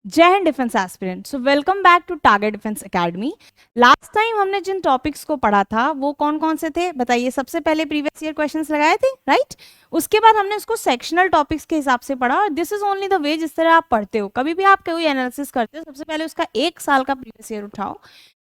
जय Hind defence aspirant. So welcome back to target defence academy. Last time हमने जिन topics को पढ़ा था वो कौन कौन से थे बताइए। सबसे पहले प्रीवियस ईयर क्वेश्चंस लगाए थे, राइट। उसके बाद हमने उसको सेक्शनल टॉपिक्स के हिसाब से पढ़ा और this is only the way जिस तरह आप पढ़ते हो। कभी भी आप कोई एनालिसिस करते हो सबसे पहले उसका एक साल का प्रीवियस ईयर उठाओ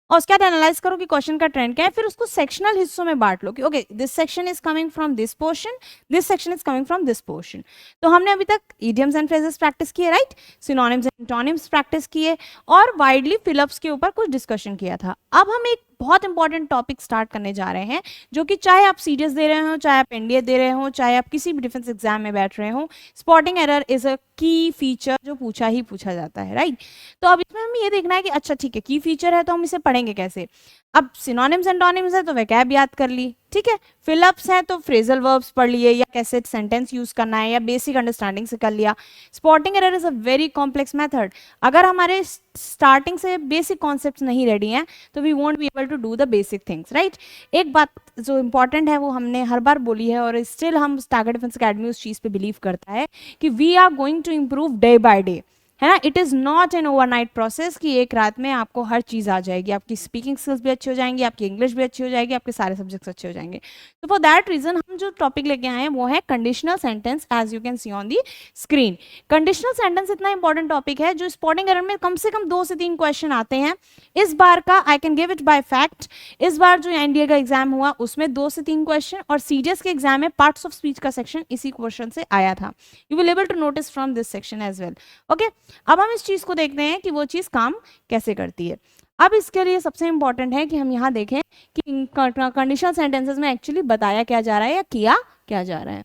और उसके बाद एनालाइज करो कि क्वेश्चन का ट्रेंड क्या है, फिर उसको सेक्शनल हिस्सों में बांट लो कि okay this section is coming from this portion, this section is coming from this portion. तो हमने अभी तक इडियम्स एंड फ्रेजेस प्रैक्टिस किए, right, synonyms and antonyms practice किए और वाइडली फिलअप्स के ऊपर कुछ डिस्कशन किया था। अब हम एक बहुत इंपॉर्टेंट टॉपिक स्टार्ट करने जा रहे हैं जो कि चाहे आप सीडीएस दे रहे हो, चाहे आप एनडीए दे रहे हो, चाहे आप किसी भी डिफेंस एग्जाम में बैठ रहे हो, स्पॉटिंग एरर इज अ की फीचर जो पूछा ही पूछा जाता है, राइट। तो अब इसमें हमें ये देखना है कि अच्छा ठीक है की फीचर है तो हम इसे पढ़ेंगे कैसे। अब सिनोनिम्स एंटोनिम्स है तो वैकैब याद कर ली, ठीक है। फिलअप्स है तो फ्रेजल वर्ब्स पढ़ लिए या कैसे सेंटेंस यूज करना है या बेसिक अंडरस्टैंडिंग से कर लिया। Spotting error is a very complex method. अगर हमारे स्टार्टिंग से बेसिक कॉन्सेप्ट्स नहीं रेडी हैं तो we won't be able to do the basic things, right. एक बात जो इंपॉर्टेंट है वो हमने हर बार बोली है और स्टिल हम टारगेट डिफेंस एकेडमी उस चीज पे बिलीव करता है कि we are going to improve day by day, है ना। It is not an overnight process कि एक रात में आपको हर चीज़ आ जाएगी, आपकी स्पीकिंग स्किल्स भी अच्छी हो जाएंगी, आपकी इंग्लिश भी अच्छी हो जाएगी, आपके सारे सब्जेक्ट्स अच्छे हो जाएंगे। तो फॉर दैट रीजन हम जो टॉपिक लेके आए हैं वो है conditional sentence, as you can see on the screen. Conditional sentence इतना इंपॉर्टेंट टॉपिक है जो स्पॉटिंग एरर में कम से कम 2 से 3 क्वेश्चन आते हैं। इस बार का I can give it by fact, इस बार जो एनडीए का एग्जाम हुआ उसमें 2 से 3 क्वेश्चन और सीडीएस के एग्जाम में पार्ट्स ऑफ स्पीच का सेक्शन इसी क्वेश्चन से आया था। You will able to notice from this section as well, okay. अब हम इस चीज को देखते हैं कि वो चीज काम कैसे करती है। अब इसके लिए सबसे इंपॉर्टेंट है कि हम यहाँ देखें कि कंडीशनल सेंटेंसेस में एक्चुअली बताया क्या जा रहा है या किया क्या जा रहा है,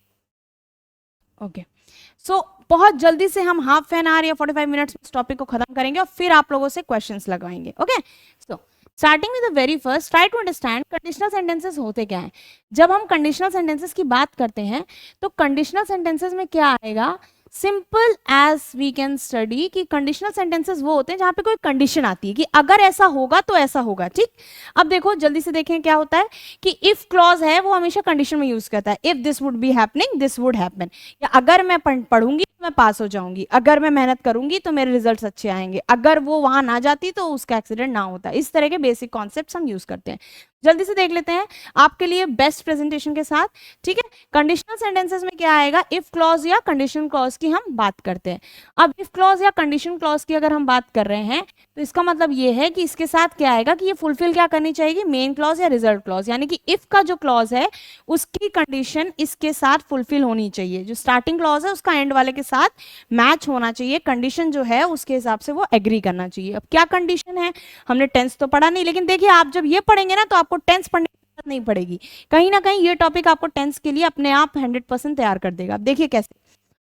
ओके। सो बहुत जल्दी से हम हाफ एन आवर या 45 मिनट्स में इस टॉपिक को खत्म करेंगे और फिर आप लोगों से क्वेश्चंस लगाएंगे, okay. So starting with the very first, try to understand conditional sentences होते क्या हैं। जब हम कंडीशनल सेंटेंसेस की बात करते हैं तो कंडीशनल सेंटेंसेस में क्या आएगा, simple as we can study कि कंडीशनल सेंटेंसेस वो होते हैं जहां पे कोई कंडीशन आती है कि अगर ऐसा होगा तो ऐसा होगा, ठीक। अब देखो जल्दी से देखें क्या होता है कि इफ क्लॉज है वो हमेशा कंडीशन में यूज करता है। If this would be happening this would happen, या अगर मैं पढ़ूंगी तो मैं पास हो जाऊंगी, अगर मैं मेहनत करूंगी तो मेरे रिजल्ट्स अच्छे आएंगे, अगर वो वहां ना जाती तो उसका एक्सीडेंट ना होता। इस तरह के बेसिक कॉन्सेप्ट्स हम यूज करते हैं। जल्दी से देख लेते हैं आपके लिए बेस्ट प्रेजेंटेशन के साथ, ठीक है। कंडीशनल सेंटेंसेस में क्या आएगा, इफ क्लॉज या कंडीशन क्लॉज की हम बात करते हैं। अब इफ क्लॉज या कंडीशन क्लॉज की अगर हम बात कर रहे हैं तो इसका मतलब ये है कि इसके साथ क्या आएगा कि ये फुलफिल क्या करनी चाहिए, मेन क्लॉज या रिजल्ट क्लॉज, यानी कि इफ का जो क्लॉज है उसकी कंडीशन इसके साथ फुलफिल होनी चाहिए। जो स्टार्टिंग क्लॉज है उसका एंड वाले के साथ मैच होना चाहिए, कंडीशन जो है उसके हिसाब से वो एग्री करना चाहिए। अब क्या कंडीशन है, हमने टेंस तो पढ़ा नहीं, लेकिन देखिए आप जब ये पढ़ेंगे ना तो आपको टेंस पढ़ने की जरूरत नहीं पड़ेगी। कहीं ना कहीं ये टॉपिक आपको टेंस के लिए अपने आप 100% तैयार कर देगा। अब देखिए कैसे,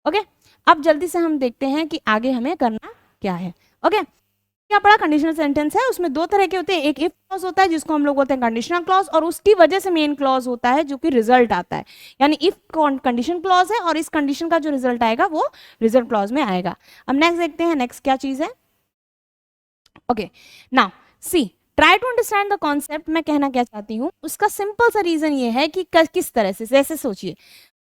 ओके। अब जल्दी से हम देखते हैं कि आगे हमें करना क्या है, ओके। क्या पढ़ा, कंडीशनल सेंटेंस है, उसमें 2 तरह के होते हैं। एक इफ क्लॉज होता है जिसको हम लोग बोलते हैं कंडीशनल क्लॉज, और उसकी वजह से मेन क्लॉज होता है जो कि रिजल्ट आता है। यानी इफ कंडीशन क्लॉज है और इस कंडीशन का जो रिजल्ट आएगा वो रिजल्ट क्लॉज में आएगा। अब नेक्स्ट देखते हैं, नेक्स्ट क्या चीज है, okay. Now see try to understand the concept. मैं कहना क्या चाहती हूँ उसका सिंपल सा रीजन ये है कि किस तरह से, जैसे सोचिए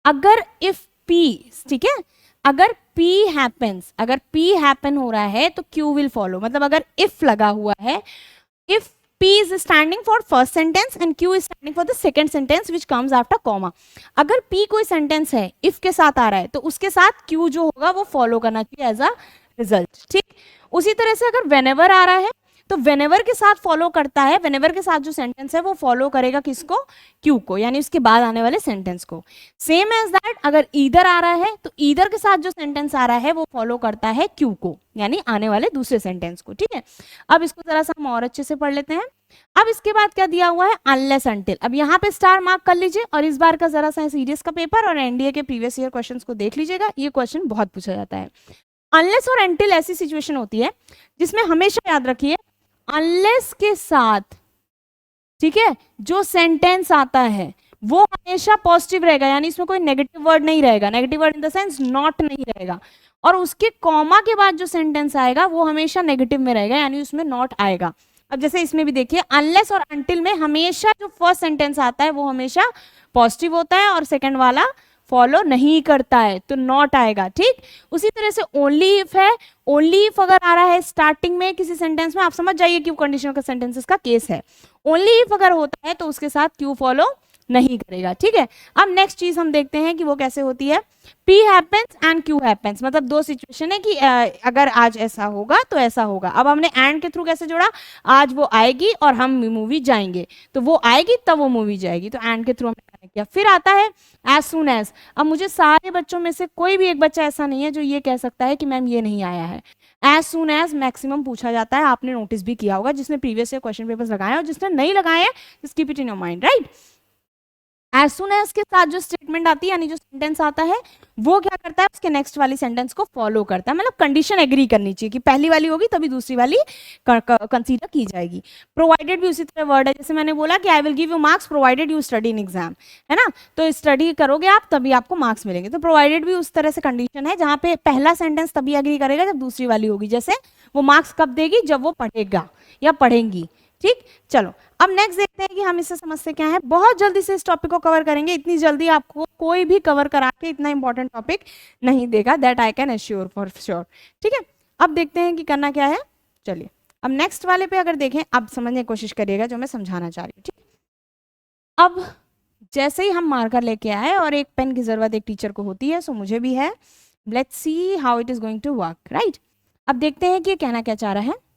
अगर इफ पी, ठीक है, अगर P हैपेंस, अगर P हैपन हो रहा है तो Q विल फॉलो। मतलब अगर if लगा हुआ है, if P is standing for first sentence and Q is standing for the second sentence which comes after comma। अगर P कोई सेंटेंस है if के साथ आ रहा है तो उसके साथ Q जो होगा वो फॉलो करना चाहिए एज अ रिजल्ट, ठीक। उसी तरह से अगर whenever आ रहा है तो whenever के साथ फॉलो करता है, whenever के साथ जो सेंटेंस है वो फॉलो करेगा किसको, Q को, यानी उसके बाद आने वाले सेंटेंस को। सेम एज दैट अगर ईदर आ रहा है तो ईदर के साथ जो सेंटेंस आ रहा है वो फॉलो करता है Q को, यानी आने वाले दूसरे सेंटेंस को, ठीक है। अब इसको जरा सा हम और अच्छे से पढ़ लेते हैं। अब इसके बाद क्या दिया हुआ है, अनलेस अनटिल। अब यहाँ पे स्टार मार्क कर लीजिए और इस बार का जरा सा सीडीएस का पेपर और एनडीए के प्रीवियस ईयर क्वेश्चंस को देख लीजिएगा, ये क्वेश्चन बहुत पूछा जाता है। अनलेस और अनटिल ऐसी सिचुएशन होती है जिसमें हमेशा याद रखिए अनलेस के साथ, ठीक है, जो सेंटेंस आता है वो हमेशा पॉजिटिव रहेगा, यानी इसमें कोई नेगेटिव वर्ड नहीं रहेगा, negative word in the sense not नहीं रहेगा। और उसके कॉमा के बाद जो सेंटेंस आएगा वो हमेशा नेगेटिव में रहेगा, यानी उसमें नॉट आएगा। अब जैसे इसमें भी देखिए अनलेस और अनटिल में हमेशा जो फर्स्ट सेंटेंस आता है वो हमेशा पॉजिटिव होता है और सेकंड वाला फॉलो नहीं करता है तो नॉट आएगा, ठीक। उसी तरह से ओनली इफ है, ओनली इफ अगर आ रहा है स्टार्टिंग में किसी सेंटेंस में, आप समझ जाइए कि वो कंडीशनल का सेंटेंसेस का केस है। ओनली इफ अगर होता है तो उसके साथ क्यू फॉलो नहीं करेगा, ठीक है। अब नेक्स्ट चीज हम देखते हैं कि वो कैसे होती है। P happens and Q happens, मतलब दो सिचुएशन है कि अगर आज ऐसा होगा तो ऐसा होगा। अब हमने एंड के थ्रू कैसे जोड़ा, आज वो आएगी और हम मूवी जाएंगे, तो वो आएगी तब वो मूवी जाएगी, तो एंड के थ्रू हमने कनेक्ट किया। फिर आता है एज सुन एज। अब मुझे सारे बच्चों में से कोई भी एक बच्चा ऐसा नहीं है जो ये कह सकता है कि मैम ये नहीं आया है। एज सुन एज मैक्सिमम पूछा जाता है, आपने नोटिस भी किया होगा, जिसने प्रीवियस ईयर क्वेश्चन पेपर्स लगाए और जिसने नहीं लगाए हैं, just keep it in your mind, right. As soon as के साथ जो स्टेटमेंट आती है यानी जो सेंटेंस आता है वो क्या करता है, उसके नेक्स्ट वाली सेंटेंस को फॉलो करता है, मतलब कंडीशन एग्री करनी चाहिए कि पहली वाली होगी तभी दूसरी वाली कंसीडर की जाएगी। प्रोवाइडेड भी उसी तरह वर्ड है, जैसे मैंने बोला कि आई will give you marks provided you study in exam, है ना, तो स्टडी करोगे आप तभी आपको मार्क्स मिलेंगे। तो प्रोवाइडेड भी उस तरह से कंडीशन है जहाँ पे पहला सेंटेंस तभी एग्री करेगा जब दूसरी वाली होगी, जैसे वो मार्क्स कब देगी, जब वो पढ़ेगा या पढ़ेंगी, ठीक। चलो अब नेक्स्ट देखते हैं कि हम इससे समझते क्या है। बहुत जल्दी से इस टॉपिक को कवर करेंगे, इतनी जल्दी आपको कोई भी कवर करा के इतना इंपॉर्टेंट टॉपिक नहीं देगा, that I can assure for sure, ठीक है। अब देखते हैं कि करना क्या है। चलिए अब नेक्स्ट वाले पे अगर देखें, अब समझने की कोशिश करिएगा जो मैं समझाना चाह रही हूँ, ठीक। अब जैसे ही हम मार्कर लेके आए, और एक पेन की जरूरत एक टीचर को होती है, सो मुझे भी है, let's see how it is going to work, right. अब देखते हैं कि ये कहना क्या चाह रहा है।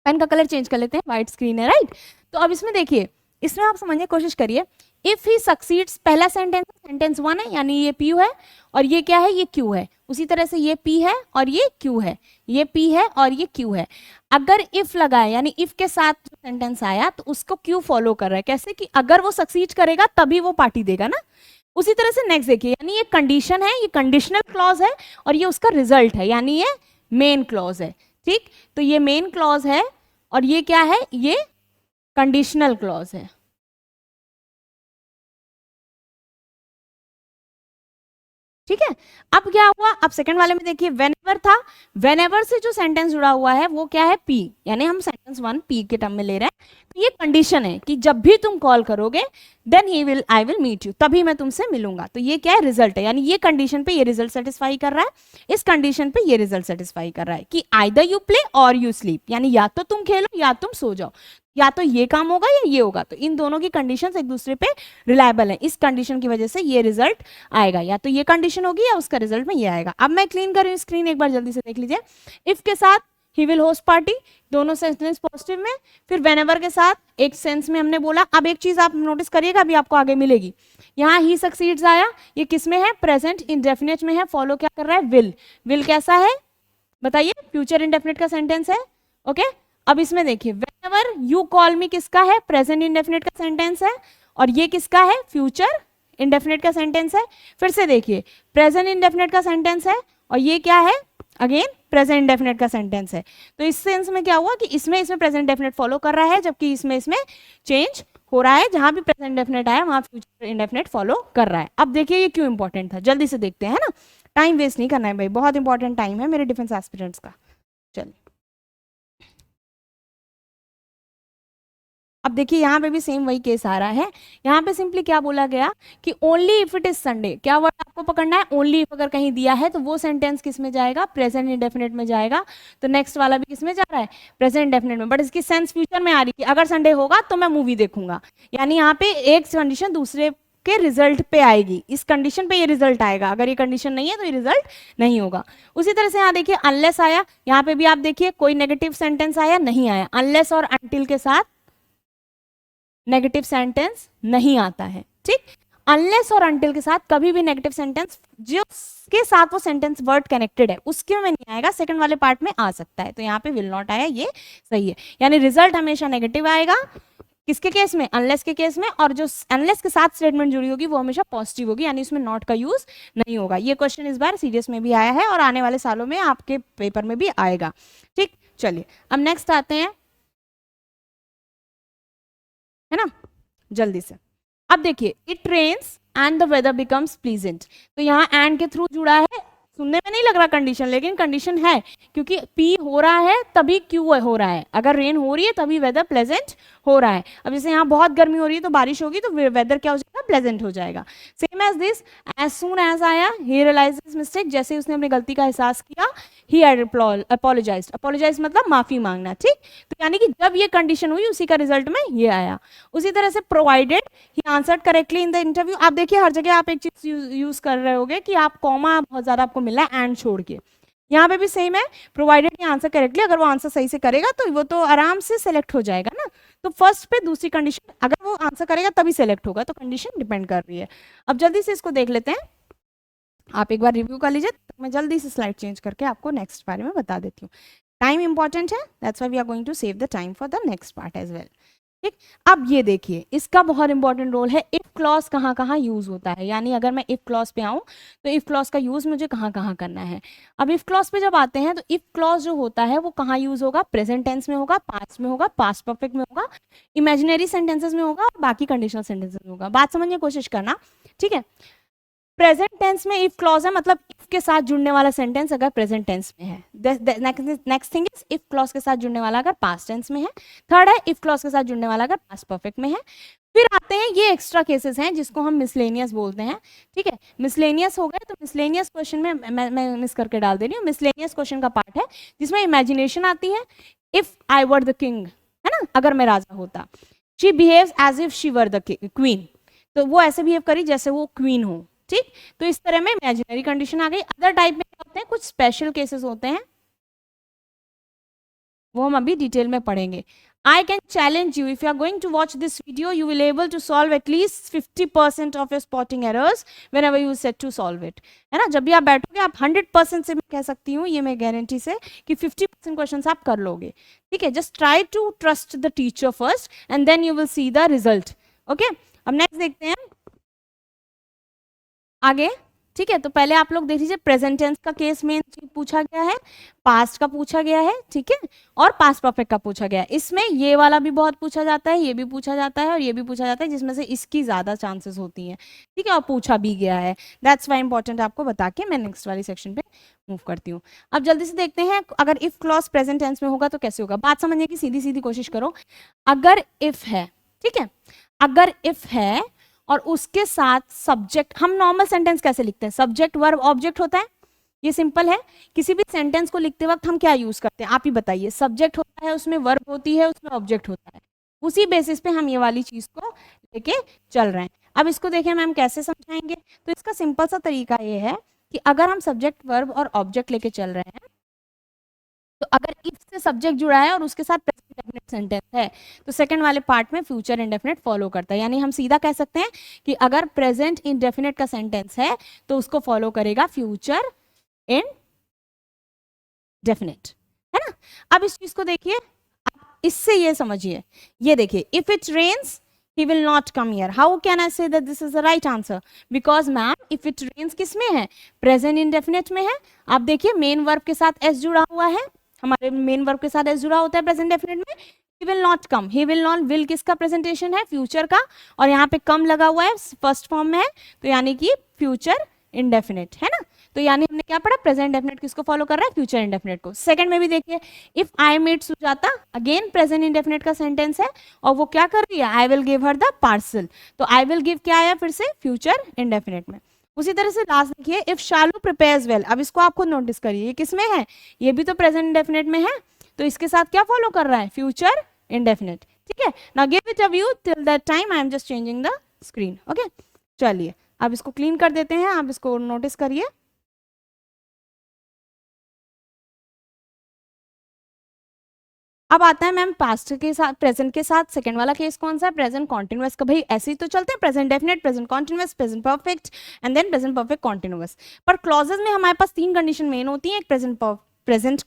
पेन का कलर चेंज कर लेते हैं, व्हाइट स्क्रीन है, राइट। तो अब इसमें देखिए, इसमें आप समझने की कोशिश करिए। इफ ही सक्सीड्स, पहला सेंटेंस सेंटेंस वन है, यानी ये पी है और ये क्या है, ये क्यू है। उसी तरह से ये पी है और ये क्यू है, ये पी है और ये क्यू है। अगर इफ लगा है यानी इफ के साथ जो सेंटेंस आया तो उसको क्यू फॉलो कर रहा है, कैसे कि अगर वो सक्सीड करेगा तभी वो पार्टी देगा ना। उसी तरह से नेक्स्ट देखिए, यानी ये कंडीशन है, ये कंडीशनल क्लॉज है और ये उसका रिजल्ट है, यानी ये मेन क्लॉज है, ठीक। तो ये मेन क्लॉज है और ये क्या है, ये कंडीशनल क्लॉज है, ठीक है। अब क्या हुआ, अब सेकंड वाले में देखिए, वेनेवर था, वेनेवर से जो सेंटेंस जुड़ा हुआ है वो क्या है, पी, यानी हम सेंटेंस वन पी के टर्म में ले रहे हैं। तो ये कंडीशन है कि जब भी तुम कॉल करोगे then I will meet you, तभी मैं तुमसे मिलूंगा। तो ये क्या है, रिजल्ट है, यानी ये कंडीशन पे ये रिजल्ट सेटिस्फाई कर रहा है, इस कंडीशन पे ये रिजल्ट सेटिस्फाई कर रहा है कि आइदर यू प्ले और यू स्लीप, यानी या तो तुम खेलो या तुम सो जाओ, या तो ये काम होगा या ये होगा। तो इन दोनों की कंडीशंस एक दूसरे पे रिलायबल है, इस कंडीशन की वजह से ये रिजल्ट आएगा, या तो ये कंडीशन होगी या उसका रिजल्ट में ये आएगा। अब मैं क्लीन कर रही हूँ स्क्रीन, एक बार जल्दी से देख लीजिए। इफ के साथ ही विल होस्ट पार्टी, दोनों सेंटेंस पॉजिटिव में। फिर वेनेवर के साथ एक सेंस में हमने बोला। अब एक चीज आप नोटिस करिएगा, अभी आपको आगे मिलेगी। यहाँ ही सक्सीड्स आया, ये किस में है, प्रेजेंट इंडेफिनिट में है, फॉलो क्या कर रहा है, विल। विल कैसा है बताइए, फ्यूचर इंडेफिनिट का सेंटेंस है, ओके। अब इसमें देखिए, व्हेनेवर यू कॉल मी किसका है, प्रेजेंट इंडेफिनिट का सेंटेंस है, और ये किसका है, फ्यूचर इंडेफिनिट का सेंटेंस है। फिर से देखिए, प्रेजेंट इंडेफिनिट का सेंटेंस है और ये क्या है, अगेन प्रेजेंट इंडेफिनिट का सेंटेंस है। तो इस सेंस में क्या हुआ कि इसमें प्रेजेंट इंडेफिनिट फॉलो कर रहा है, जबकि इसमें चेंज हो रहा है, जहां भी प्रेजेंट इंडेफिनिट आया वहां फ्यूचर इंडेफिनिट फॉलो कर रहा है। अब देखिए ये क्यों इंपॉर्टेंट था, जल्दी से देखते हैं, है ना, टाइम वेस्ट नहीं करना है भाई, बहुत इंपॉर्टेंट टाइम है मेरे डिफेंस एस्पिरेंट्स का। चलिए अब देखिए, यहाँ पे भी सेम वही केस आ रहा है। यहाँ पे सिंपली क्या बोला गया कि only if it is Sunday, क्या वर्ड आपको पकड़ना है, ओनली इफ अगर कहीं दिया है तो वो सेंटेंस किस में जाएगा, प्रेजेंट इंडेफिनिट में जाएगा। तो नेक्स्ट वाला भी किस में जा रहा है, प्रेजेंट इंडेफिनिट में, बट इसकी सेंस फ्यूचर में आ रही है, अगर संडे होगा तो मैं मूवी देखूंगा, यानी यहाँ पे एक कंडीशन दूसरे के रिजल्ट पे आएगी, इस कंडीशन पे ये रिजल्ट आएगा, अगर ये कंडीशन नहीं है तो ये रिजल्ट नहीं होगा। उसी तरह से यहाँ देखिए, अनलेस आया, यहाँ पे भी आप देखिए कोई नेगेटिव सेंटेंस आया नहीं आया, अनलेस और अनटिल के साथ नेगेटिव सेंटेंस नहीं आता है, ठीक। अनलेस और अनटिल के साथ कभी भी नेगेटिव सेंटेंस जिसके साथ वो सेंटेंस वर्ड कनेक्टेड है उसके में नहीं आएगा, सेकंड वाले पार्ट में आ सकता है। तो यहाँ पे विल नॉट आया, ये सही है, यानी रिजल्ट हमेशा नेगेटिव आएगा किसके केस में, अनलेस के केस में, और जो अनलेस के साथ स्टेटमेंट जुड़ी होगी वो हमेशा पॉजिटिव होगी, यानी इसमें नॉट का यूज नहीं होगा। ये क्वेश्चन इस बार सीरियस में भी आया है और आने वाले सालों में आपके पेपर में भी आएगा, ठीक। चलिए अब नेक्स्ट आते हैं, है ना, जल्दी से। अब देखिए, it rains and the weather becomes pleasant, तो यहाँ एंड के थ्रू जुड़ा है, सुनने में नहीं लग रहा कंडीशन, लेकिन कंडीशन है, क्योंकि पी हो रहा है तभी क्यू हो रहा है। अगर रेन हो रही है तभी वेदर प्लेजेंट हो रहा है। अब जैसे यहाँ बहुत गर्मी हो रही है तो बारिश होगी तो वेदर क्या हो जाएगा, प्लेजेंट हो जाएगा। Same as this, as soon as आया ही रियलाइज हिज मिस्टेक, जैसे उसने अपनी गलती का एहसास किया, ही अपोलोजाइज्ड, अपोलोजाइज मतलब माफी मांगना, ठीक। तो यानी कि जब ये कंडीशन हुई उसी का रिजल्ट में ये आया। उसी तरह से provided he answered correctly in the interview. आप देखिए हर जगह आप एक चीज यूज कर रहे होगे कि आप कॉमा बहुत ज्यादा आपको मिला है एंड छोड़ के, यहाँ पे भी सेम है, प्रोवाइडेड ही आंसर करेक्टली, अगर वो आंसर सही से करेगा तो वो तो आराम से सेलेक्ट हो जाएगा ना। तो फर्स्ट पे दूसरी कंडीशन, अगर वो आंसर करेगा तभी सेलेक्ट होगा, तो कंडीशन डिपेंड कर रही है। अब जल्दी से इसको देख लेते हैं, आप एक बार रिव्यू कर लीजिए, तो मैं जल्दी से स्लाइड चेंज करके आपको नेक्स्ट बारे में बता देती हूँ। टाइम इंपॉर्टेंट है, that's why we are going to save the time for the next part as well, ठीक। अब ये देखिए, इसका बहुत इंपॉर्टेंट रोल है, इफ क्लॉज कहाँ कहाँ यूज होता है, यानी अगर मैं इफ क्लॉज पे आऊँ तो इफ क्लॉज का यूज मुझे कहाँ कहाँ करना है। अब इफ क्लॉज पे जब आते हैं तो इफ क्लॉज जो होता है वो कहाँ यूज होगा, प्रेजेंट टेंस में होगा, पास्ट में होगा, पास्ट परफेक्ट में होगा, इमेजिनरी सेंटेंसेस में होगा और बाकी कंडीशनल सेंटेंसेस में होगा। बात समझने की कोशिश करना, ठीक है। प्रेजेंट टेंस में इफ क्लॉज है, मतलब इफ के साथ जुड़ने वाला सेंटेंस अगर प्रेजेंट टेंस में है। Next thing is if clause के साथ जुड़ने वाला अगर पास्ट टेंस में है। थर्ड है इफ क्लॉज के साथ जुड़ने वाला अगर पास्ट परफेक्ट में है। फिर आते हैं ये एक्स्ट्रा केसेस हैं जिसको हम मिसलेनियस बोलते हैं, ठीक है। मिसलेनियस हो गए, तो मिसलेनियस क्वेश्चन में मैं मिस करके डाल दे रही हूँ, मिसलेनियस क्वेश्चन का पार्ट है जिसमें इमेजिनेशन आती है। If I were the king, है ना, अगर मैं राजा होता। She behaves as if she were the queen, तो वो ऐसे बिहेव करी जैसे वो क्वीन हो, ठीक। तो इस तरह में इमेजिनरी कंडीशन आ गई। अदर टाइप में क्या होते हैं, कुछ स्पेशल केसेस होते हैं, वो हम अभी डिटेल में पढ़ेंगे। I can challenge you, if you are going to watch this video, you will able to solve at least 50% of your spotting errors whenever you set to solve it, है ना। जब भी आप बैठोगे आप 100% से मैं कह सकती हूँ, ये मैं गारंटी से, कि 50% क्वेश्चंस आप कर लोगे, ठीक है। Just try to trust the teacher first and then you will see the result, okay. अब नेक्स्ट देखते हैं आगे, ठीक है। तो पहले आप लोग देख लीजिए, प्रेजेंट टेंस का केस में पूछा गया है, पास्ट का पूछा गया है, ठीक है, और पास्ट परफेक्ट का पूछा गया है। इसमें ये वाला भी बहुत पूछा जाता है, ये भी पूछा जाता है और ये भी पूछा जाता है, जिसमें से इसकी ज्यादा चांसेस होती हैं, ठीक है, और पूछा भी गया है। दैट्स वाई इंपॉर्टेंट आपको बता के मैं नेक्स्ट वाली सेक्शन पे मूव करती हूँ। अब जल्दी से देखते हैं, अगर इफ क्लॉज प्रेजेंट टेंस में होगा तो कैसे होगा। बात समझने की सीधी सीधी कोशिश करो। अगर इफ है, ठीक है, अगर इफ है और उसके साथ सब्जेक्ट, हम नॉर्मल सेंटेंस कैसे लिखते हैं, सब्जेक्ट वर्ब ऑब्जेक्ट होता है, ये सिंपल है। किसी भी सेंटेंस को लिखते वक्त हम क्या यूज करते हैं, आप ही बताइए। सब्जेक्ट होता है, उसमें वर्ब होती है, उसमें ऑब्जेक्ट होता है, उसी बेसिस पे हम ये वाली चीज को लेके चल रहे हैं। अब इसको देखें मैम कैसे समझाएंगे, तो इसका सिंपल सा तरीका ये है कि अगर हम सब्जेक्ट वर्ब और ऑब्जेक्ट लेके चल रहे हैं, तो अगर इफ से सब्जेक्ट जुड़ा है और उसके साथ प्रेजेंट इंडेफिनिट सेंटेंस है, तो सेकंड वाले पार्ट में फ्यूचर इंडेफिनिट फॉलो करता है। यानी हम सीधा कह सकते हैं कि अगर प्रेजेंट इंडेफिनिट का सेंटेंस है तो उसको फॉलो करेगा फ्यूचर इंडेफिनिट, है ना। अब इस चीज को देखिए, इससे ये समझिए, ये देखिए, if it rains he will not come here. How can I say that this is the right answer? Because ma'am, if it rains किस में है, प्रेजेंट इंडेफिनिट में है। आप देखिए मेन वर्ब के साथ s जुड़ा हुआ है, हमारे मेन वर्ब के साथ s जुड़ा होता है प्रेजेंट डेफिनेट में। he will not come, he will not, will किसका प्रेजेंटेशन है, फ्यूचर का, और यहाँ पे कम लगा हुआ है, फर्स्ट फॉर्म में है, तो यानी कि फ्यूचर इंडेफिनिट, है ना। तो यानी हमने क्या पढ़ा, प्रेजेंट डेफिनेट किसको फॉलो कर रहा है, फ्यूचर इंडेफिनिट को। सेकंड में भी देखिए, if I met Sujata, again present indefinite का सेंटेंस है और वो क्या कर रही है, I will give her the parcel, तो आई विल गिव क्या आया फिर से, फ्यूचर इंडेफिनिट में। उसी तरह से लास्ट देखिए, इफ शालू प्रिपेयर्स वेल, अब इसको आप खुद नोटिस करिए, ये किसमें है, ये भी तो प्रेजेंट इंडेफिनिट में है, तो इसके साथ क्या फॉलो कर रहा है, फ्यूचर इंडेफिनिट, ठीक है। Now give it a view, till that time I am just changing the screen, okay. चलिए अब इसको क्लीन कर देते हैं, आप इसको नोटिस करिए। अब आता है मैम पास्ट के साथ, प्रेजेंट के साथ सेकंड वाला केस कौन सा है, प्रेजेंट कॉन्टिन्यूअस का। भाई ऐसे ही तो चलते हैं, present definite, present continuous, present perfect and then present perfect continuous. पर क्लॉजेस में हमारे पास तीन कंडीशन मेन होती है, एक प्रेजेंट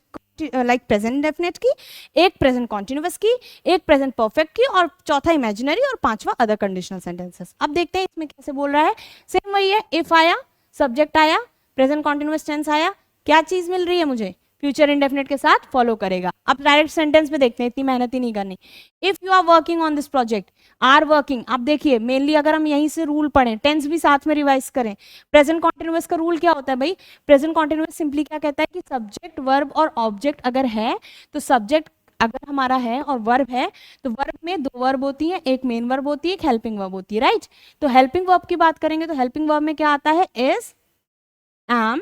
लाइक प्रेजेंट डेफिनेट की, एक प्रेजेंट कॉन्टिन्यूअस की, एक प्रेजेंट परफेक्ट की, और चौथा इमेजिनरी, और पांचवा अदर कंडीशनल सेंटेंसेस। अब देखते हैं इसमें कैसे बोल रहा है। सेम वही है, इफ आया, सब्जेक्ट आया, प्रेजेंट कॉन्टिन्यूअस टेंस आया, क्या चीज मिल रही है मुझे, फ्यूचर इंडेफिनिट के साथ फॉलो करेगा। अब डायरेक्ट सेंटेंस में देखते हैं, इतनी मेहनत ही नहीं करनी। If you are working on this project, are working, आप देखिए मेनली अगर हम यहीं से रूल पढ़ें, टेंस भी साथ में रिवाइज करें, प्रेजेंट कॉन्टिन्यूअस का रूल क्या होता है भाई? प्रेजेंट कॉन्टिन्यूअस सिंपली क्या कहता है कि सब्जेक्ट वर्ब और ऑब्जेक्ट अगर है तो सब्जेक्ट अगर हमारा है और वर्ब है तो वर्ब में दो वर्ब होती है, एक मेन वर्ब होती है, एक हेल्पिंग वर्ब होती है, राइट? तो हेल्पिंग वर्ब की बात करेंगे तो हेल्पिंग वर्ब में क्या आता है? इज, एम,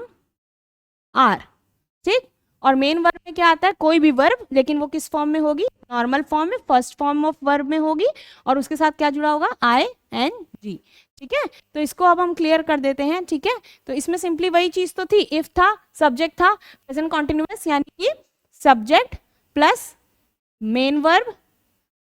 आर, ठीक। और मेन वर्ब में क्या आता है? कोई भी वर्ब, लेकिन वो किस फॉर्म में होगी? नॉर्मल फॉर्म में, फर्स्ट फॉर्म ऑफ वर्ब में होगी, और उसके साथ क्या जुड़ा होगा? आई एन जी, ठीक है। तो इसको अब हम क्लियर कर देते हैं, ठीक है। तो इसमें सिंपली वही चीज तो थी, इफ था, सब्जेक्ट था, प्रेजेंट कॉन्टिन्यूअस यानी कि सब्जेक्ट प्लस मेन वर्ब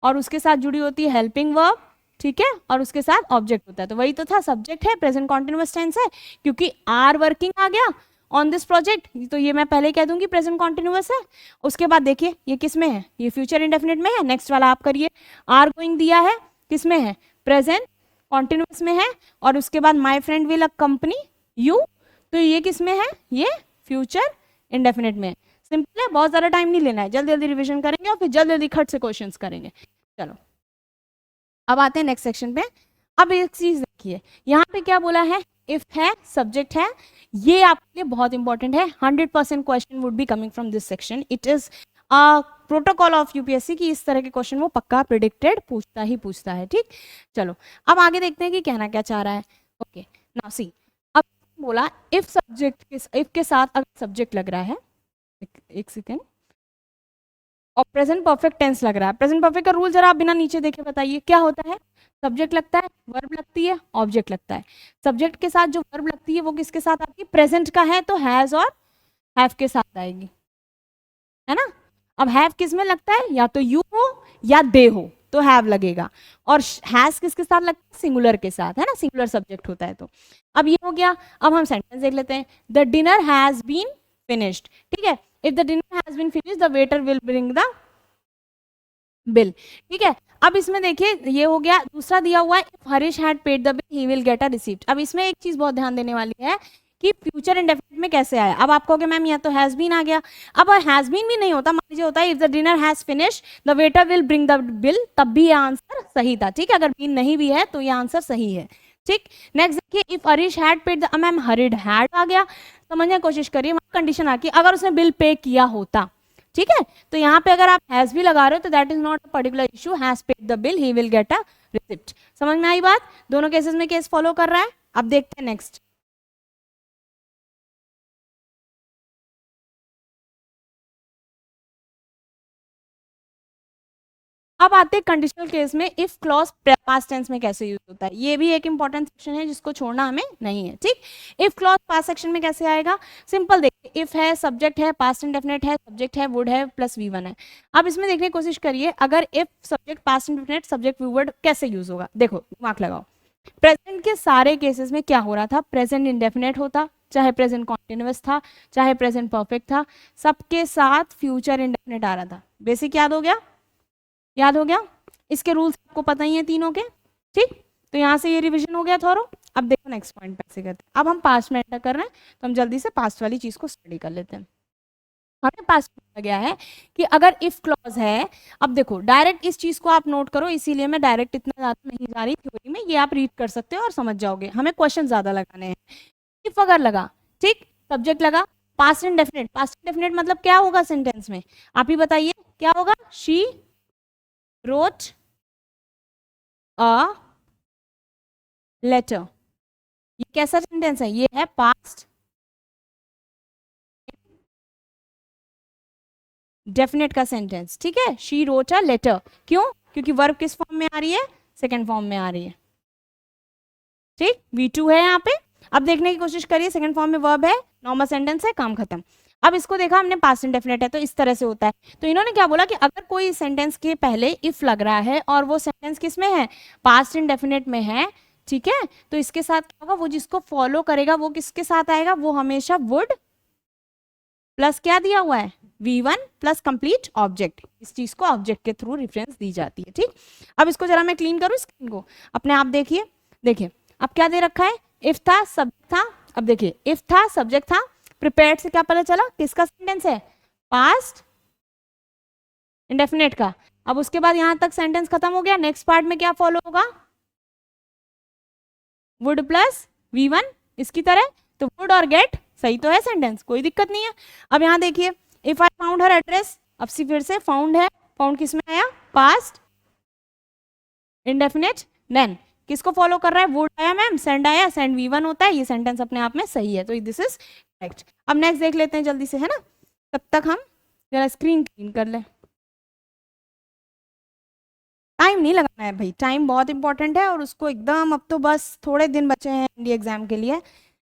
और उसके साथ जुड़ी होती है हेल्पिंग वर्ब, ठीक है, और उसके साथ ऑब्जेक्ट होता है। तो वही तो था, सब्जेक्ट है, प्रेजेंट कॉन्टिन्यूअस टेंस है, क्योंकि आर वर्किंग आ गया ऑन दिस प्रोजेक्ट, तो ये मैं पहले कह दूंगी प्रेजेंट कॉन्टिन्यूअस है। उसके बाद देखिए ये किस में है? ये फ्यूचर इंडेफिनिट में है। नेक्स्ट वाला आप करिए, आर गोइंग दिया है, किस में है? प्रेजेंट कॉन्टिन्यूअस में है, और उसके बाद my friend will accompany you, तो ये किस में है? ये फ्यूचर इंडेफिनिट में है। सिंपल है, बहुत ज्यादा टाइम नहीं लेना है, जल्दी जल्दी रिविजन करेंगे और फिर जल्दी जल्दी खट से क्वेश्चंस करेंगे। चलो अब आते हैं नेक्स्ट सेक्शन पे। अब एक चीज देखिए, यहाँ पे क्या बोला है? इफ है, सब्जेक्ट है, ये आपके लिए बहुत इंपॉर्टेंट है। 100% question would be coming from this section. It is protocol of UPSC की इस तरह के क्वेश्चन वो पक्का प्रिडिक्टेड पूछता ही पूछता है, ठीक। चलो अब आगे देखते हैं कि कहना क्या चाह रहा है। ओके नाउ सी, अब बोला इफ सब्जेक्ट इफ के साथ अगर सब्जेक्ट लग रहा है, एक सेकेंड, और प्रेजेंट परफेक्ट टेंस लग रहा है। प्रेजेंट परफेक्ट का रूल जरा आप बिना नीचे देखे बताइए क्या होता है? सब्जेक्ट लगता है, वर्ब लगती है, ऑब्जेक्ट लगता है। सब्जेक्ट के साथ जो वर्ब लगती है वो किसके साथ आती है? प्रेजेंट का है तो हैज और हैव के साथ आएगी, है ना। अब हैव किस में लगता है? या तो यू हो या दे हो तो हैव लगेगा, और हैज किसके साथ लगता है? सिंगुलर के साथ, है ना, सिंगुलर सब्जेक्ट होता है। तो अब ये हो गया। अब हम सेंटेंस देख लेते हैं। The dinner has been finished, ठीक है। If the dinner has been finished the waiter will bring the bill, ठीक है। अब इसमें देखिए ये हो गया। दूसरा दिया हुआ है if Harish had paid the bill he will get a receipt. अब इसमें एक चीज बहुत ध्यान देने वाली है कि फ्यूचर इंडेफिनिट में कैसे आया। अब आप कहोगे मैम या तो हैज बीन आ गया। अब हैज बीन भी नहीं होता, मान लीजिए होता है if the dinner has finish the waiter will bring the bill, तब भी ये आंसर सही था, ठीक है। अगर बीन नहीं भी है तो ये आंसर सही है, ठीक। नेक्स्ट देखिए if Harish had paid the, ma'am hurried had आ गया, समझने की कोशिश करिए, कंडीशन आती है अगर उसने बिल पे किया होता, ठीक है। तो यहाँ पे अगर आप हैज भी लगा रहे हो तो that is not a particular issue, has paid the bill he will get a receipt. समझ में आई बात? दोनों केसेस में केस फॉलो कर रहा है। अब देखते हैं नेक्स्ट। अब आते हैं कंडीशनल केस में इफ क्लॉज पास्ट टेंस में कैसे यूज होता है। ये भी एक इंपॉर्टेंट सेक्शन है जिसको छोड़ना हमें नहीं है, ठीक। इफ क्लॉज पास्ट सेक्शन में कैसे आएगा? सिंपल देखिए, इफ है, सब्जेक्ट है, पास्ट इंडेफिनिट है, सब्जेक्ट है, वुड है, प्लस V1 है। अब इसमें देखने की कोशिश करिए, अगर if subject past indefinite subject would कैसे यूज होगा। देखो दिमाग लगाओ, प्रेजेंट के सारे केसेस में क्या हो रहा था? प्रेजेंट इंडेफिनिट होता, चाहे प्रेजेंट कॉन्टिन्यूअस था, चाहे प्रेजेंट परफेक्ट था, सबके साथ फ्यूचर इंडेफिनिट आ रहा था। बेसिक याद हो गया? याद हो गया? इसके रूल्स आपको पता ही है तीनों के, ठीक। तो यहाँ से ये रिवीजन हो गया थोड़ा। अब देखो नेक्स्ट पॉइंट पे कैसे करते हैं। अब हम पास्ट में एंटर कर रहे हैं तो हम जल्दी से पास्ट वाली चीज को स्टडी कर लेते हैं। हमें पास्ट में गया है कि अगर इफ क्लॉज है, अब देखो डायरेक्ट इस चीज को आप नोट करो, इसीलिए मैं डायरेक्ट इतना ज्यादा नहीं जा रही थ्योरी में, ये आप रीड कर सकते हो और समझ जाओगे। हमें क्वेश्चन ज्यादा लगाने हैं। इफ अगर लगा, ठीक, सब्जेक्ट लगा, पास्ट इंडेफिनिट, पास्ट इंडेफिनिट मतलब क्या होगा सेंटेंस में? आप ही बताइए क्या होगा? She wrote a letter। ये कैसा सेंटेंस है? ये है पास्ट डेफिनेट का सेंटेंस, ठीक है। शी wrote a letter, क्यों? क्योंकि वर्ब किस फॉर्म में आ रही है? सेकंड फॉर्म में आ रही है, ठीक। V2 है यहाँ पे। अब देखने की कोशिश करिए, सेकंड फॉर्म में वर्ब है, नॉर्मल सेंटेंस है, काम खत्म। अब इसको देखा हमने पास्ट इंडेफिनिट है तो इस तरह से होता है। तो इन्होंने क्या बोला कि अगर कोई सेंटेंस के पहले इफ लग रहा है और वो सेंटेंस किस में है? पास्ट इंडेफिनिट में है, ठीक है। तो इसके साथ क्या होगा? वो जिसको फॉलो करेगा वो किसके साथ आएगा? वो हमेशा वुड प्लस क्या दिया हुआ है? V1 plus complete object. इस चीज को ऑब्जेक्ट के थ्रू रेफरेंस दी जाती है, ठीक। अब इसको जरा मैं क्लीन करूं स्क्रीन को, अपने आप देखिए। देखिए अब क्या दे रखा है? इफ था, सब्जेक्ट था। अब देखिए इफ था, सब्जेक्ट था, प्रिपेयर्ड से क्या पता चला? किसका सेंटेंस है? पास्ट इंडेफिनिट का। अब उसके बाद यहां तक सेंटेंस खत्म हो गया, नेक्स्ट पार्ट में क्या फॉलो होगा, वुड प्लस V1 इसकी तरह, तो वुड और गेट सही तो है सेंटेंस, कोई दिक्कत नहीं है। अब यहां देखिए, if I found her address, अब सी फिर से फाउंड है, फाउंड किस में आया, पास्ट इंडेफिनिट, देन किसको फॉलो कर रहा है, वुड आया मैम, सेंड आया, सेंड V1 होता है, ये सेंटेंस अपने आप में सही है, तो दिस इज करेक्ट। अब नेक्स्ट देख लेते हैं जल्दी से, है ना, तब तक हम जरा स्क्रीन क्लीन कर लें। टाइम नहीं लगाना है भाई, टाइम बहुत इंपॉर्टेंट है, और उसको एकदम, अब तो बस थोड़े दिन बचे हैं इंडिया एग्जाम के लिए,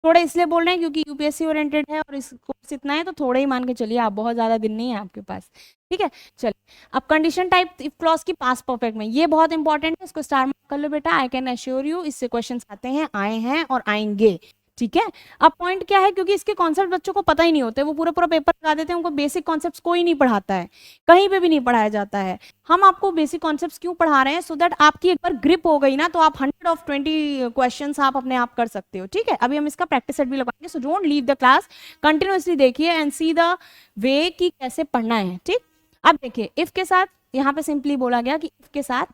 थोड़े इसलिए बोल रहे हैं क्योंकि यूपीएससी ओरिएंटेड है और इस कोर्स इतना है, तो थोड़े ही मान के चलिए आप, बहुत ज्यादा दिन नहीं है आपके पास, ठीक है। चलिए अब कंडीशन टाइप इफ क्लॉज की पास्ट परफेक्ट में, ये बहुत इंपॉर्टेंट है, इसको स्टार मार्क कर लो बेटा, आई कैन एश्योर यू इससे क्वेश्चंस आते हैं, आए हैं और आएंगे, ठीक है। अब पॉइंट क्या है, क्योंकि इसके कॉन्सेप्ट बच्चों को पता ही नहीं होते, वो पूरा पूरा पेपर लगा देते हैं, उनको बेसिक कॉन्सेप्ट्स कोई नहीं पढ़ाता है, कहीं पे भी नहीं पढ़ाया जाता है। हम आपको बेसिक कॉन्सेप्ट्स क्यों पढ़ा रहे हैं, सो दैट आपकी एक बार ग्रिप हो गई ना, तो आप 100 of 20 क्वेश्चंस आप अपने आप कर सकते हो, ठीक है। अभी हम इसका प्रैक्टिस सेट भी लगाएंगे, so don't leave the class, continuously देखिए एंड सी द वे कि कैसे पढ़ना है, ठीक। अब देखिए, इफ के साथ यहाँ पे सिंपली बोला गया कि इफ के साथ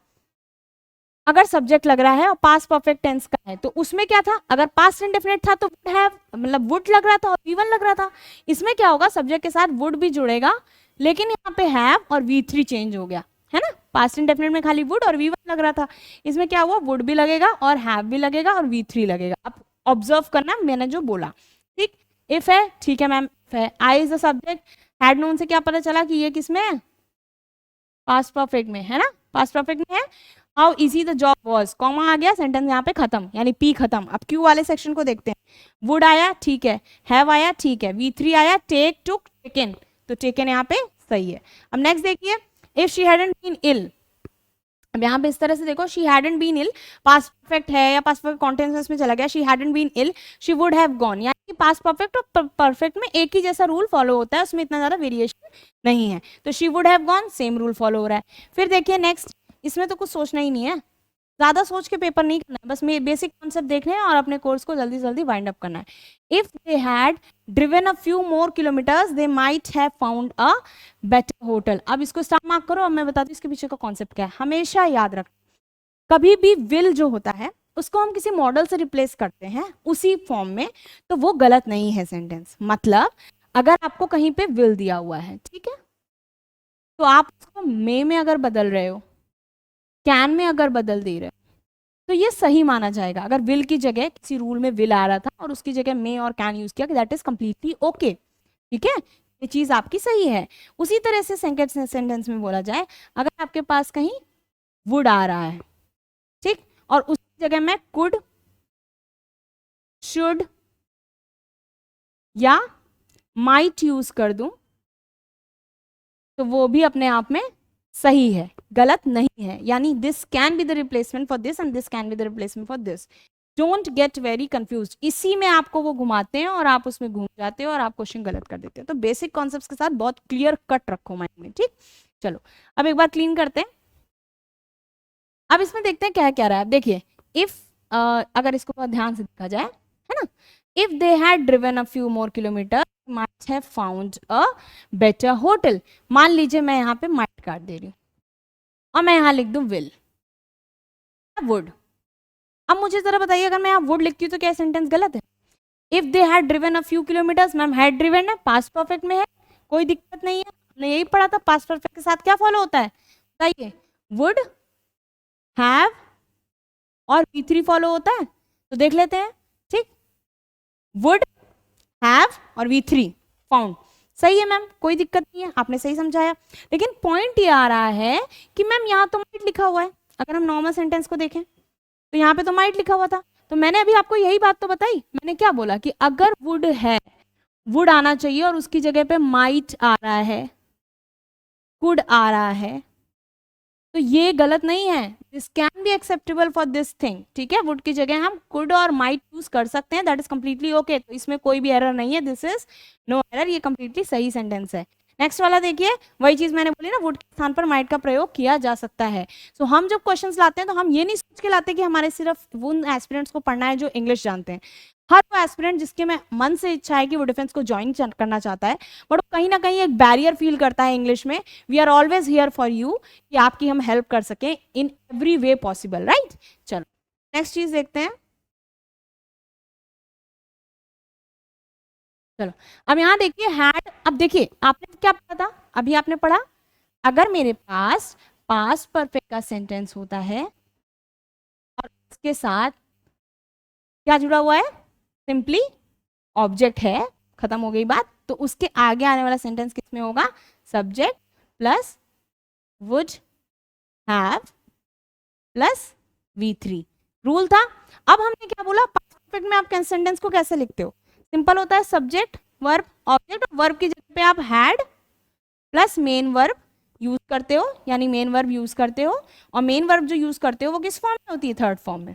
अगर सब्जेक्ट लग रहा है और पास्ट परफेक्ट टेंस का है, तो उसमें क्या था, अगर पास्ट इंडेफिनिट था तो वुड हैव, मतलब वुड लग रहा था और V1 लग रहा था। इसमें क्या होगा, सब्जेक्ट के साथ वुड भी जुड़ेगा, लेकिन यहाँ पे हैव और V3 चेंज हो गया, है ना। पास्ट इंडेफिनिट में खाली वुड और V1 लग रहा था, इसमें क्या हुआ, वुड भी लगेगा और हैव भी लगेगा और V3 लगेगा। अब ऑब्जर्व करना मैंने जो बोला, ठीक। इफ है, ठीक है मैम, है, I is the subject, had known से क्या पता चला कि ये किसमें है, पास्ट परफेक्ट में, है ना, पास्ट परफेक्ट में है। How easy the job was, comma आ गया, सेंटेंस यहाँ पे खत्म, यानी पी खत्म। अब क्यू वाले सेक्शन को देखते हैं, वुड आया, ठीक है, हैव आया, ठीक है, V3 आया, टेक, टुक, टेकन, तो टेकन यहाँ पे सही है। अब नेक्स्ट देखिए, if she hadn't been ill, अब यहाँ पे इस तरह से देखो, she hadn't been ill, past perfect है या पास्ट परफेक्ट कॉन्टिन्यूअस में चला गया, she hadn't been ill, she would have gone, यानी कि पास्ट परफेक्ट और परफेक्ट में एक ही जैसा रूल फॉलो होता है, उसमें इतना ज्यादा वेरिएशन नहीं है, तो she would have gone same rule follow हो रहा है। फिर देखिए नेक्स्ट, इसमें तो कुछ सोचना ही नहीं है, ज्यादा सोच के पेपर नहीं करना है, बस बेसिक कॉन्सेप्ट देखने हैं और अपने कोर्स को जल्दी जल्दी वाइंड अप करना है। If they had driven a few more kilometres they might have found a better hotel. अब इसको स्टार मार्क करो, अब मैं बताती हूँ इसके पीछे का कॉन्सेप्ट क्या है। हमेशा याद रख, कभी भी विल जो होता है उसको हम किसी मॉडल से रिप्लेस करते हैं उसी फॉर्म में, तो वो गलत नहीं है सेंटेंस। मतलब अगर आपको कहीं पे विल दिया हुआ है, ठीक है, तो आप उसको मे में अगर बदल रहे हो, कैन में अगर बदल दे रहे हो, तो ये सही माना जाएगा। अगर विल की जगह किसी रूल में विल आ रहा था और उसकी जगह मे और कैन यूज किया, दैट इज कंप्लीटली ओके, ठीक है, ये चीज आपकी सही है। उसी तरह से सेंटेंस में बोला जाए, अगर आपके पास कहीं वुड आ रहा है, ठीक, और उसकी जगह मैं कुड, शुड या माइट यूज कर दूं, तो वो भी अपने आप में सही है, गलत नहीं है। यानी this can be the replacement for this and this can be the replacement for this. Don't get very confuse, इसी में आपको वो घुमाते हैं और आप उसमें घूम जाते हो और आप क्वेश्चन गलत कर देते हो। तो बेसिक कॉन्सेप्ट्स के साथ बहुत क्लियर कट रखो माइंड में, ठीक। चलो अब एक बार क्लीन करते हैं। अब इसमें देखते हैं क्या क्या रहा है। देखिए इफ अगर इसको बहुत ध्यान से देखा जाए, है ना, if they had driven a few more kilometre might have found a better hotel. मान लीजिए मैं यहाँ पे माइट काट दे रही हूँ और मैं यहाँ लिख दूं विल, वुड। अब मुझे जरा बताइए, अगर मैं यहाँ वुड लिखती हूँ तो क्या सेंटेंस गलत है? If they had driven a few kilometres, ma'am had driven है, पास्ट परफेक्ट में है, कोई दिक्कत नहीं है, हमने यही पढ़ा था। पास्ट परफेक्ट के साथ क्या फॉलो होता है बताइए, वुड, हैव और V3 फॉलो होता है, तो देख लेते हैं, ठीक। वुड, हैव और V3 फाउंड, सही है मैम, कोई दिक्कत नहीं है, आपने सही समझाया। लेकिन पॉइंट ये आ रहा है कि मैम यहाँ तो माइट लिखा हुआ है। अगर हम नॉर्मल सेंटेंस को देखें तो यहाँ पे तो माइट लिखा हुआ था, तो मैंने अभी आपको यही बात तो बताई। मैंने क्या बोला कि अगर वुड है, वुड आना चाहिए और उसकी जगह पे माइट आ रहा है, कुड आ रहा है, तो ये गलत नहीं है। This can be acceptable for this thing, ठीक है। वुड की जगह हम कुड और माइट यूज कर सकते हैं, दैट इज कंप्लीटली ओके, तो इसमें कोई भी एरर नहीं है, दिस इज नो एरर, ये कंप्लीटली सही सेंटेंस है। नेक्स्ट वाला देखिए, वही चीज मैंने बोली ना, वुड के स्थान पर माइट का प्रयोग किया जा सकता है। सो हम जब क्वेश्चंस लाते हैं तो हम ये नहीं सोच के लाते कि हमारे सिर्फ उन एस्पिरेंट्स को पढ़ना है जो इंग्लिश जानते हैं। हर वो एस्पिरेंट जिसके में मन से इच्छा है कि वो डिफेंस को ज्वाइन करना चाहता है, बट वो कहीं ना कहीं एक बैरियर फील करता है इंग्लिश में। We are always here for you, कि आपकी हम हेल्प कर सकें in every way possible, right. चलो नेक्स्ट चीज देखते हैं। चलो अब यहाँ देखिए हैड, अब देखिए आपने क्या पढ़ा था, अभी आपने पढ़ा, अगर मेरे पास पास्ट परफेक्ट का सेंटेंस होता है और उसके साथ क्या जुड़ा हुआ है, सिंपली ऑब्जेक्ट है, खत्म हो गई बात, तो उसके आगे आने वाला सेंटेंस किसमें होगा, subject plus would have plus V3 rule था। अब हमने क्या बोला, पास्ट परफेक्ट में आप सेंटेंस को कैसे लिखते हो, सिंपल होता है, सब्जेक्ट वर्ब ऑब्जेक्ट, और वर्ब की जगह पे आप had plus main verb use करते हो, यानी मेन वर्ब यूज करते हो, और मेन वर्ब जो यूज करते हो वो किस फॉर्म में होती है, थर्ड फॉर्म में,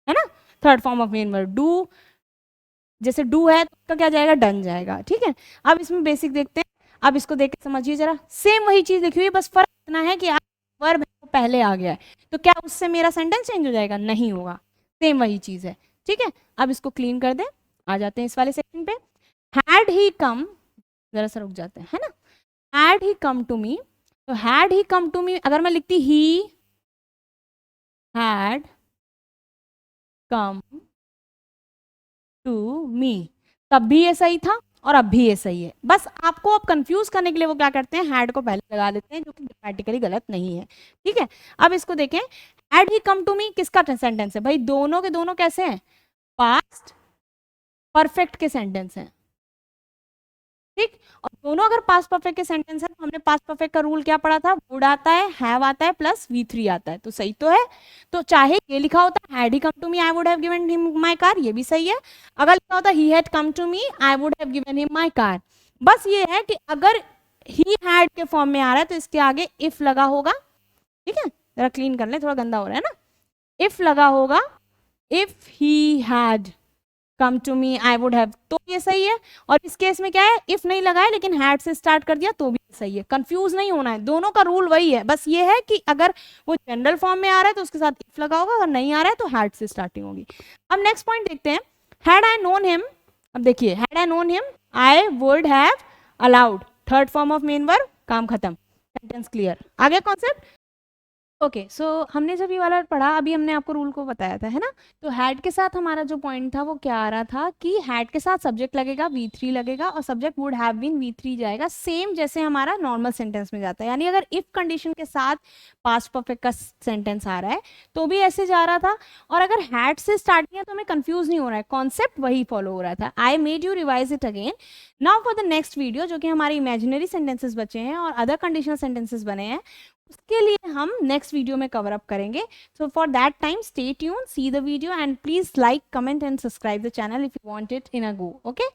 है ना, third form of main verb. Do, जैसे डू है तो उसका क्या जाएगा, डन जाएगा, ठीक है। अब इसमें बेसिक देखते हैं, अब इसको देख के समझिए जरा, सेम वही चीज लिखी हुई है, बस फर्क इतना है कि वर्ब पहले आ गया है, तो क्या उससे मेरा सेंटेंस चेंज हो जाएगा, नहीं होगा, सेम वही चीज है, ठीक है। अब इसको क्लीन कर दे, आ जाते हैं इस वाले सेक्शन पे। हैड ही कम, जरा सा रुक जाते हैं, है ना, हैड ही कम टू मी, तो हैड ही कम टू मी अगर मैं लिखती ही हैड कम टू मी, तब भी ये सही था और अब भी ये सही है, बस आपको अब कंफ्यूज करने के लिए वो क्या करते हैं, हैड को पहले लगा देते हैं, जो कि ग्रामेटिकली गलत नहीं है, ठीक है। अब इसको देखें, हैड ही कम टू मी किसका सेंटेंस है भाई, दोनों के दोनों कैसे हैं, पास्ट परफेक्ट के सेंटेंस हैं, ठीक। और दोनों अगर पास्ट परफेक्ट के सेंटेंस है तो हमने पास्ट परफेक्ट का रूल क्या पढ़ा था, वुड आता है, हैव आता है, प्लस V3 आता है, तो सही तो है। तो चाहे ये लिखा होता had he come to me I would have given him my car, ये भी सही है। अगर लिखा होता he had come to me I would have given him my car, बस ये है कि अगर ही हैड के फॉर्म में आ रहा है तो इसके आगे इफ लगा होगा, ठीक है, जरा क्लीन कर ले, थोड़ा गंदा हो रहा है ना, इफ लगा होगा, if he had come to me I would have, तो ये सही है। और इस केस में क्या है, इफ नहीं लगा है लेकिन हैड से स्टार्ट कर दिया तो भी सही है, कंफ्यूज नहीं होना है, दोनों का रूल वही है, बस ये है कि अगर वो जनरल फॉर्म में आ रहा है तो उसके साथ इफ लगा होगा, अगर नहीं आ रहा है तो हैड से स्टार्टिंग होगी। अब नेक्स्ट पॉइंट देखते हैं, हैड आई नोन हिम, अब देखिए had I known him I would have allowed, third form of main verb, काम खत्म, सेंटेंस क्लियर, आगे कॉन्सेप्ट। ओके सो हमने जब ये वाला पढ़ा, अभी हमने आपको रूल को बताया था, है ना, तो हैड के साथ हमारा जो पॉइंट था वो क्या आ रहा था कि हैड के साथ सब्जेक्ट लगेगा, V3 लगेगा, और subject would have been V3 जाएगा, सेम जैसे हमारा नॉर्मल सेंटेंस में जाता है, यानी अगर इफ कंडीशन के साथ पास्ट परफेक्ट का सेंटेंस आ रहा है तो भी ऐसे जा रहा था, और अगर हैड से स्टार्ट किया तो हमें कंफ्यूज नहीं हो रहा है, कॉन्सेप्ट वही फॉलो हो रहा था। I made you revise it again now for the next video, जो कि हमारे इमेजिनरी सेंटेंसेस बचे हैं और अदर कंडीशनल सेंटेंसेस बने हैं, उसके लिए हम नेक्स्ट वीडियो में कवर अप करेंगे। So for that time stay tune, see the video, and please like, comment and subscribe the channel if you want it in a go, okay.